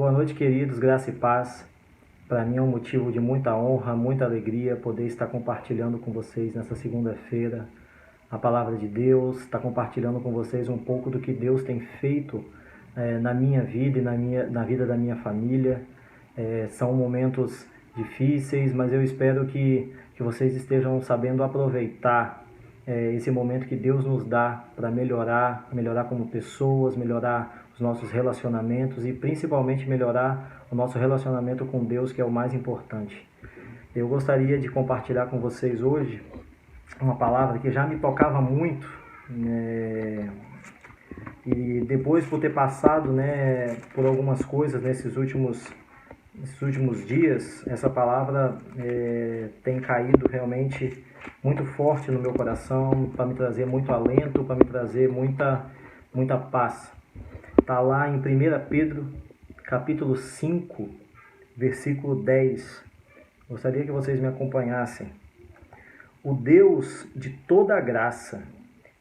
Boa noite, queridos, graça e paz. Para mim é um motivo de muita honra, muita alegria poder estar compartilhando com vocês nessa segunda-feira a palavra de Deus, estar compartilhando com vocês um pouco do que Deus tem feito na minha vida e na vida da minha família. São momentos difíceis, mas eu espero que vocês estejam sabendo aproveitar esse momento que Deus nos dá para melhorar como pessoas, melhorar os nossos relacionamentos e principalmente melhorar o nosso relacionamento com Deus, que é o mais importante. Eu gostaria de compartilhar com vocês hoje uma palavra que já me tocava muito, e depois por ter passado por algumas coisas nesses últimos dias, essa palavra tem caído realmente muito forte no meu coração, para me trazer muito alento, para me trazer muita paz. Está lá em 1 Pedro, capítulo 5, versículo 10. Gostaria que vocês me acompanhassem. O Deus de toda a graça,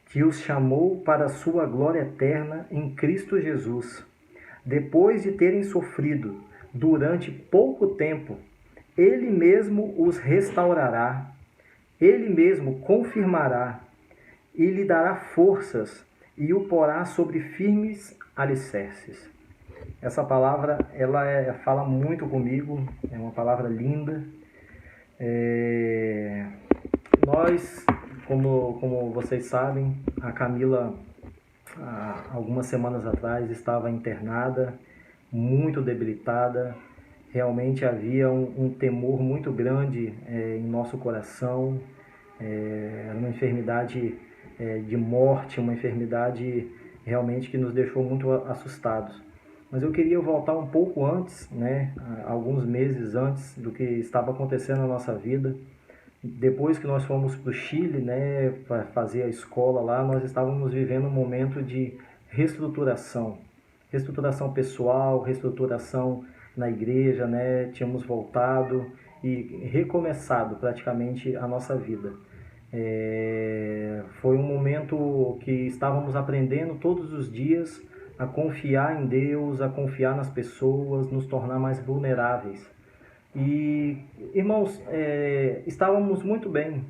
que os chamou para a sua glória eterna em Cristo Jesus, depois de terem sofrido durante pouco tempo, Ele mesmo os restaurará, Ele mesmo confirmará e lhe dará forças e o porá sobre firmes alicerces. Essa palavra fala muito comigo, é uma palavra linda. Nós, como vocês sabem, a Camila, há algumas semanas atrás, estava internada, muito debilitada. Realmente havia um temor muito grande em nosso coração. Era uma enfermidade de morte, uma enfermidade realmente que nos deixou muito assustados. Mas eu queria voltar um pouco antes, alguns meses antes do que estava acontecendo na nossa vida. Depois que nós fomos para o Chile, para fazer a escola lá, nós estávamos vivendo um momento de reestruturação pessoal, reestruturação na igreja, tínhamos voltado e recomeçado praticamente a nossa vida. Foi um momento que estávamos aprendendo todos os dias a confiar em Deus, a confiar nas pessoas, nos tornar mais vulneráveis. E, irmãos, estávamos muito bem,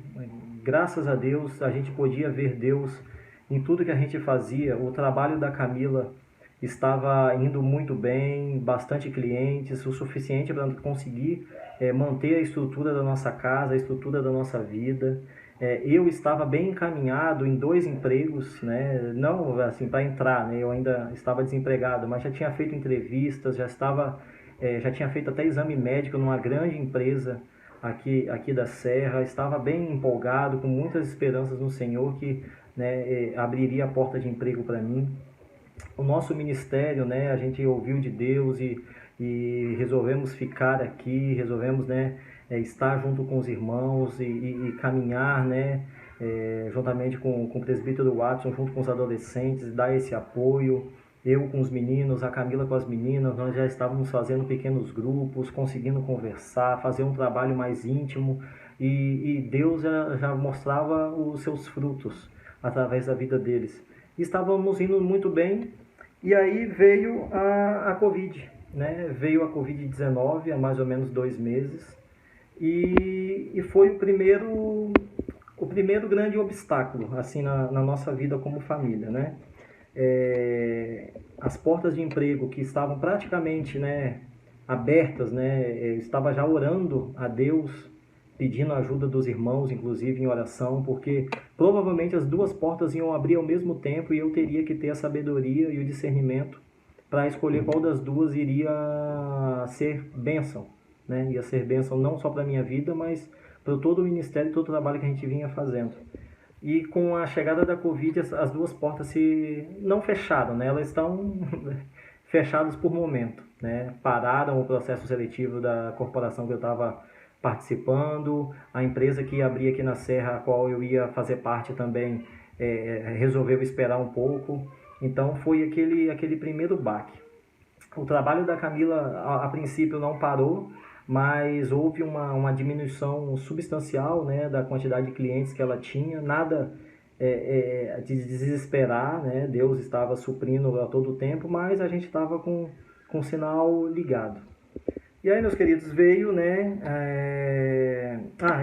graças a Deus, a gente podia ver Deus em tudo que a gente fazia. O trabalho da Camila estava indo muito bem, bastante clientes, o suficiente para conseguir manter a estrutura da nossa casa, a estrutura da nossa vida. Eu estava bem encaminhado em 2 empregos, não assim para entrar, eu ainda estava desempregado, mas já tinha feito entrevistas, já tinha feito até exame médico numa grande empresa aqui da Serra, estava bem empolgado, com muitas esperanças no Senhor que abriria a porta de emprego para mim. O nosso ministério, a gente ouviu de Deus e resolvemos ficar aqui, resolvemos estar junto com os irmãos e caminhar, juntamente com o presbítero Watson, junto com os adolescentes, dar esse apoio. Eu com os meninos, a Camila com as meninas, nós já estávamos fazendo pequenos grupos, conseguindo conversar, fazer um trabalho mais íntimo, e Deus já mostrava os seus frutos através da vida deles. Estávamos indo muito bem, e aí veio a Covid, veio a Covid-19 há mais ou menos 2 meses, e foi o primeiro grande obstáculo assim na nossa vida como família, as portas de emprego que estavam praticamente abertas, eu estava já orando a Deus, pedindo a ajuda dos irmãos, inclusive em oração, porque provavelmente as 2 portas iam abrir ao mesmo tempo e eu teria que ter a sabedoria e o discernimento para escolher qual das 2 iria ser bênção, ia ser bênção não só para a minha vida, mas para todo o ministério e todo o trabalho que a gente vinha fazendo. E com a chegada da Covid, as 2 portas não fecharam, elas estão fechadas por momento, pararam o processo seletivo da corporação que eu estava participando, a empresa que abria aqui na Serra, a qual eu ia fazer parte também, resolveu esperar um pouco. Então foi aquele primeiro baque. O trabalho da Camila, a princípio, não parou, mas houve uma diminuição substancial da quantidade de clientes que ela tinha. Nada de desesperar, Deus estava suprindo a todo tempo, mas a gente estava com com o sinal ligado. E aí, meus queridos, veio, né,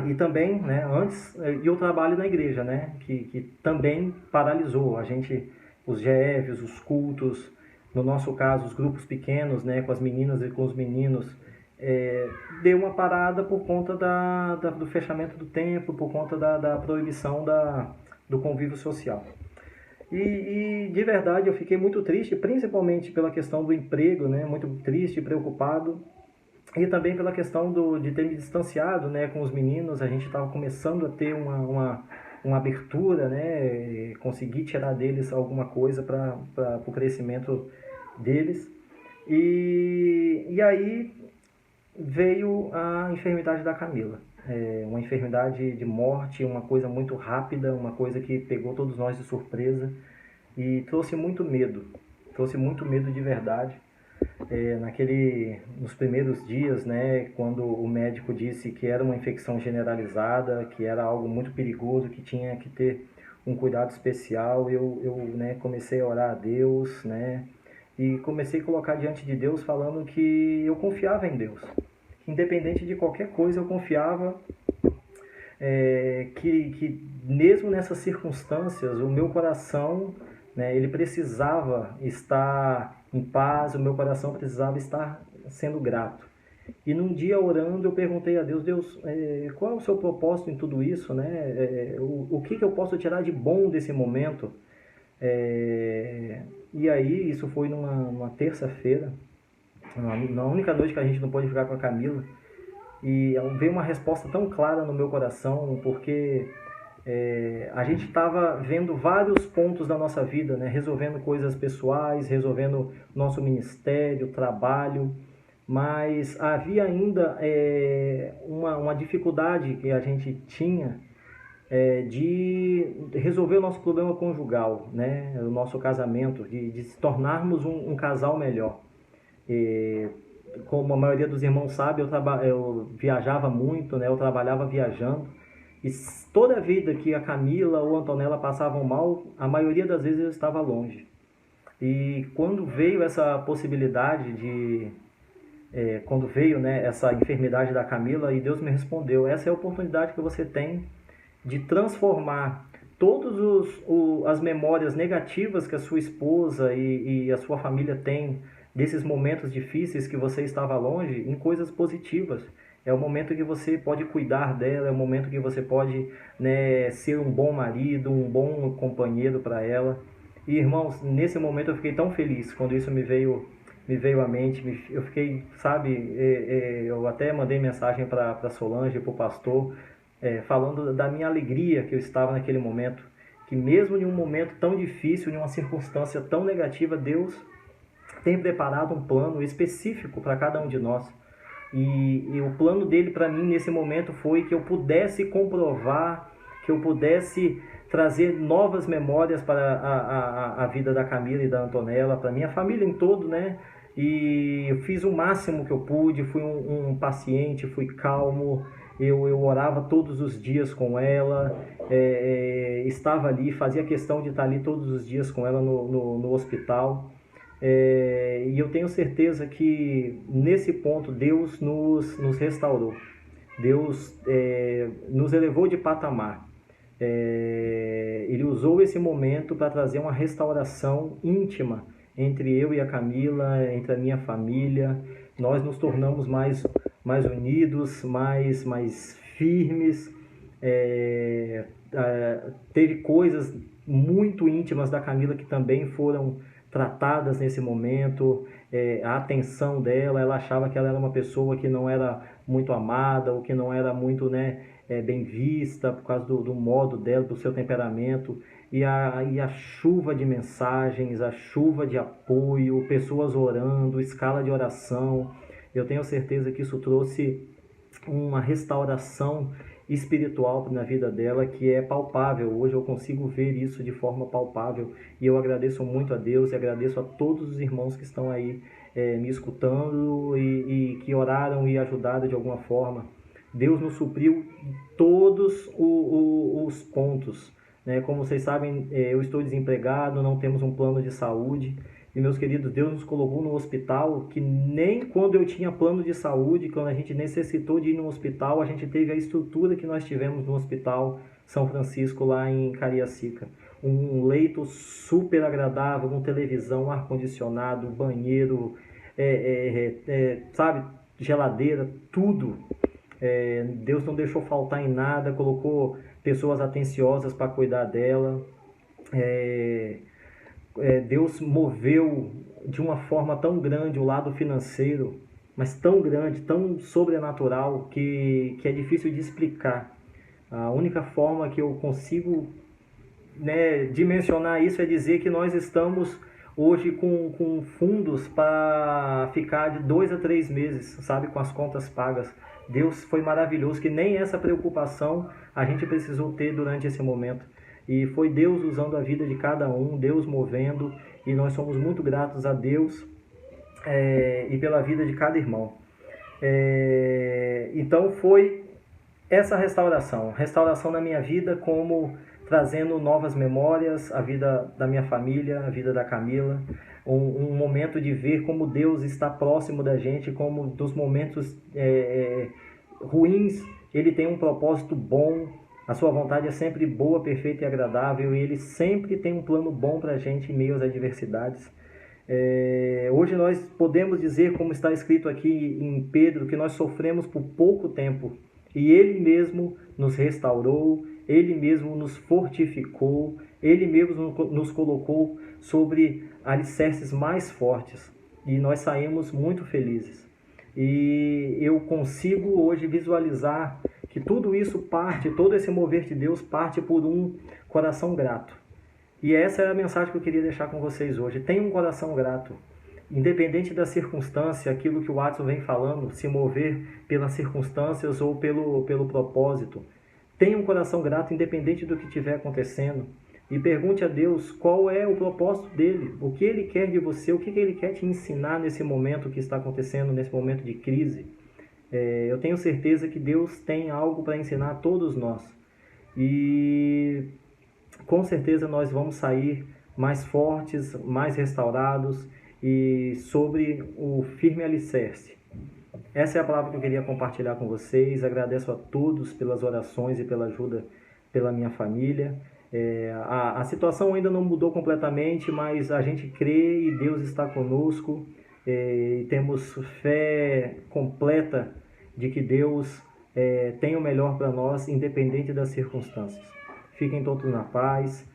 e também, né, antes, e o trabalho na igreja, né, que também paralisou a gente, os GFs, os cultos, no nosso caso, os grupos pequenos, né, com as meninas e com os meninos, deu uma parada por conta do fechamento do templo, por conta da proibição do convívio social. E de verdade eu fiquei muito triste, principalmente pela questão do emprego, né, muito triste, preocupado, e também pela questão de ter me distanciado, né, com os meninos. A gente estava começando a ter uma abertura, né, conseguir tirar deles alguma coisa para o crescimento deles. E aí veio a enfermidade da Camila. Uma enfermidade de morte, uma coisa muito rápida, uma coisa que pegou todos nós de surpresa e trouxe muito medo de verdade. Nos primeiros dias, né, quando o médico disse que era uma infecção generalizada, que era algo muito perigoso, que tinha que ter um cuidado especial, eu né, comecei a orar a Deus, né, e comecei a colocar diante de Deus falando que eu confiava em Deus. Independente de qualquer coisa, eu confiava que mesmo nessas circunstâncias, o meu coração, né, ele precisava estar em paz, o meu coração precisava estar sendo grato. E num dia orando, eu perguntei a Deus, qual é o seu propósito em tudo isso, né? O que eu posso tirar de bom desse momento? E aí, isso foi numa terça-feira, na única noite que a gente não pôde ficar com a Camila, e veio uma resposta tão clara no meu coração, porque a gente estava vendo vários pontos da nossa vida, né? Resolvendo coisas pessoais, resolvendo nosso ministério, trabalho, mas havia ainda uma dificuldade que a gente tinha de resolver o nosso problema conjugal, né? O nosso casamento, de se tornarmos um casal melhor. Como a maioria dos irmãos sabe, eu viajava muito, né? Eu trabalhava viajando. E toda a vida que a Camila ou a Antonella passavam mal, a maioria das vezes eu estava longe. E quando veio essa possibilidade quando veio, né, essa enfermidade da Camila, e Deus me respondeu, essa é a oportunidade que você tem de transformar todas as memórias negativas que a sua esposa e a sua família têm desses momentos difíceis que você estava longe em coisas positivas. É o momento que você pode cuidar dela, é o momento que você pode, né, ser um bom marido, um bom companheiro para ela. E irmãos, nesse momento eu fiquei tão feliz quando isso me veio à mente. Eu fiquei, sabe, eu até mandei mensagem para Solange, para o pastor, falando da minha alegria que eu estava naquele momento. Que mesmo em um momento tão difícil, em uma circunstância tão negativa, Deus tem preparado um plano específico para cada um de nós. E o plano dele para mim nesse momento foi que eu pudesse comprovar, que eu pudesse trazer novas memórias para a vida da Camila e da Antonella, para minha família em todo, né? E eu fiz o máximo que eu pude, fui um paciente, fui calmo, eu orava todos os dias com ela, estava ali, fazia questão de estar ali todos os dias com ela no hospital. E eu tenho certeza que nesse ponto Deus nos restaurou. Deus nos elevou de patamar. Ele usou esse momento para trazer uma restauração íntima entre eu e a Camila, entre a minha família. Nós nos tornamos mais unidos, mais firmes. Teve coisas muito íntimas da Camila que também foram tratadas nesse momento, a atenção dela, ela achava que ela era uma pessoa que não era muito amada, ou que não era muito, né, bem vista, por causa do modo dela, do seu temperamento, e a chuva de mensagens, a chuva de apoio, pessoas orando, escala de oração, eu tenho certeza que isso trouxe uma restauração espiritual na vida dela que é palpável. Hoje eu consigo ver isso de forma palpável e eu agradeço muito a Deus e agradeço a todos os irmãos que estão aí me escutando e que oraram e ajudaram de alguma forma. Deus nos supriu todos os pontos, né? Como vocês sabem, eu estou desempregado, não temos um plano de saúde E, meus queridos, Deus nos colocou no hospital que nem quando eu tinha plano de saúde, quando a gente necessitou de ir no hospital, a gente teve a estrutura que nós tivemos no Hospital São Francisco, lá em Cariacica. Um leito super agradável, com televisão, ar-condicionado, banheiro, sabe, geladeira, tudo. Deus não deixou faltar em nada, colocou pessoas atenciosas para cuidar dela. Deus moveu de uma forma tão grande o lado financeiro, mas tão grande, tão sobrenatural, que é difícil de explicar. A única forma que eu consigo, né, dimensionar isso é dizer que nós estamos hoje com fundos para ficar de 2 a 3 meses, sabe, com as contas pagas. Deus foi maravilhoso, que nem essa preocupação a gente precisou ter durante esse momento. E foi Deus usando a vida de cada um, Deus movendo, e nós somos muito gratos a Deus e pela vida de cada irmão. Então foi essa restauração na minha vida, como trazendo novas memórias, a vida da minha família, a vida da Camila, um momento de ver como Deus está próximo da gente, como dos momentos ruins, Ele tem um propósito bom. A sua vontade é sempre boa, perfeita e agradável, e Ele sempre tem um plano bom para a gente em meio às adversidades. Hoje nós podemos dizer, como está escrito aqui em Pedro, que nós sofremos por pouco tempo, e Ele mesmo nos restaurou, Ele mesmo nos fortificou, Ele mesmo nos colocou sobre alicerces mais fortes, e nós saímos muito felizes. E eu consigo hoje visualizar que tudo isso parte, todo esse mover de Deus parte por um coração grato. E essa é a mensagem que eu queria deixar com vocês hoje. Tenha um coração grato. Independente da circunstância, aquilo que o Watson vem falando, se mover pelas circunstâncias ou pelo propósito. Tenha um coração grato independente do que estiver acontecendo. E pergunte a Deus qual é o propósito dele, o que Ele quer de você, o que Ele quer te ensinar nesse momento que está acontecendo, nesse momento de crise. Eu tenho certeza que Deus tem algo para ensinar a todos nós. E com certeza nós vamos sair mais fortes, mais restaurados e sobre o firme alicerce. Essa é a palavra que eu queria compartilhar com vocês. Agradeço a todos pelas orações e pela ajuda pela minha família. A situação ainda não mudou completamente, mas a gente crê e Deus está conosco. E temos fé completa de que Deus tem o melhor para nós, independente das circunstâncias. Fiquem todos na paz,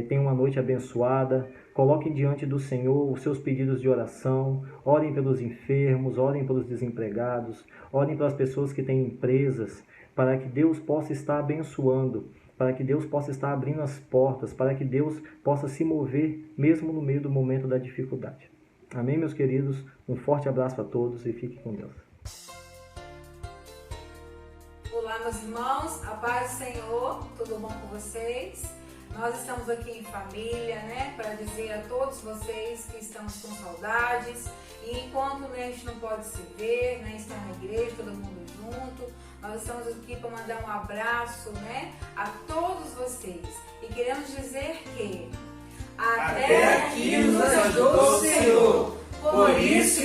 tenham uma noite abençoada, coloquem diante do Senhor os seus pedidos de oração, orem pelos enfermos, orem pelos desempregados, orem pelas pessoas que têm empresas, para que Deus possa estar abençoando, para que Deus possa estar abrindo as portas, para que Deus possa se mover mesmo no meio do momento da dificuldade. Amém, meus queridos? Um forte abraço a todos e fiquem com Deus. Olá, meus irmãos, a paz do Senhor, tudo bom com vocês? Nós estamos aqui em família, né, para dizer a todos vocês que estamos com saudades, e enquanto a gente não pode se ver, né, estar na igreja, todo mundo junto, nós estamos aqui para mandar um abraço, né, a todos vocês, e queremos dizer que até aqui nos ajudou o Senhor, por isso